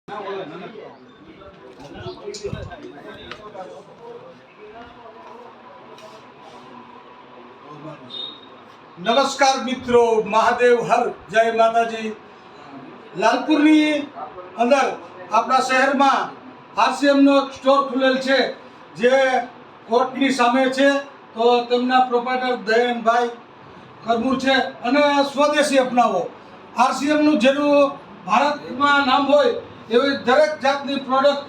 નમસ્કાર મિત્રો, મહાદેવ હર, જય માતાજી। લાલપુરની અંદર આપણા શહેરમાં આરસીએમનો સ્ટોર ખુલેલ છે, જે કોર્ટની સામે છે। તો તેમના પ્રોપ્રાઇટર દયનભાઈ કરમુર છે અને સ્વદેશી અપનાવો। આરસીએમનું જેનું ભારતમાં નામ હોય એવી દરેક જાતની પ્રોડક્ટ,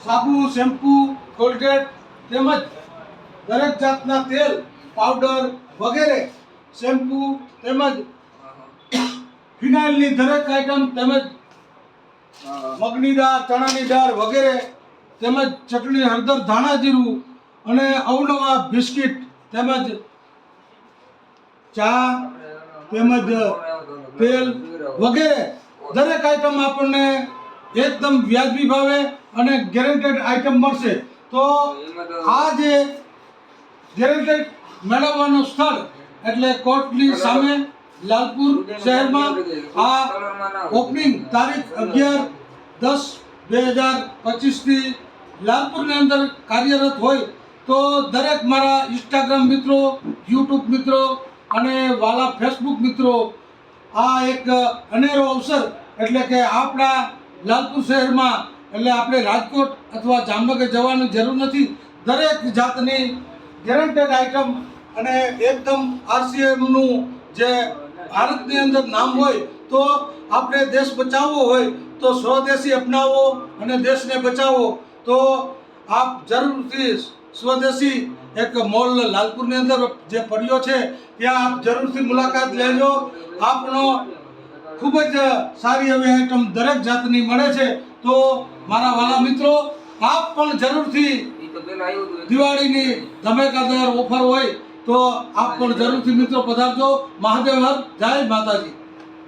સાબુ, શેમ્પૂ, કોલગેટ તેમજ દરેક જાતના તેલ, પાવડર વગેરે, શેમ્પૂ તેમજ ફિનાઇલની દરેક આઈટમ તેમજ મગની દાળ, ચણાની દાળ વગેરે તેમજ ચટણી, હળદર, ધાણા જીરું અને અવનવા બિસ્કિટ તેમજ ચા તેમજ તેલ વગેરે દરેક આઈટમ આપણને એકદમ વ્યાજબી ભાવે અને ગેરંટેડ આઈટમ મળશે। તો આ જે ગેરંટેડ મેળવવાનું સ્થળ એટલે કોર્ટની સામે લાલપુર શહેરમાં આ ઓપનિંગ તારીખ 11/10/2025 થી લાલપુરની અંદર કાર્યરત હોય। તો દરેક મારા ઇન્સ્ટાગ્રામ મિત્રો, યુટ્યુબ મિત્રો અને વાલા ફેસબુક મિત્રો, આ એક અનેરો અવસર એટલે કે આપણા લાલપુર શહેરમાં એટલે આપણે રાજકોટ અથવા જામનગર જવાની જરૂર નથી। દરેક જાતની ગેરંટેડ આઈટમ અને એકદમ આરસીએમનું જે ભારતની અંદર નામ હોય, તો આપણે દેશ બચાવવો હોય તો સ્વદેશી અપનાવો અને દેશને બચાવો। તો આપ જરૂરથી સ્વદેશી એક મોલ લાલપુરની અંદર જે પડ્યો છે ત્યાં આપ જરૂરથી મુલાકાત લેજો। આપનો ખૂબ જ સારી એવી આઈટમ દરેક જાતની મળે છે। તો મારા વાલા મિત્રો, આપ પણ જરૂરથી દિવાળીની ધમાકેદાર ઓફર હોય તો આપ પણ જરૂરથી મિત્રો પધારજો। મહાદેવ હર, જય માતાજી।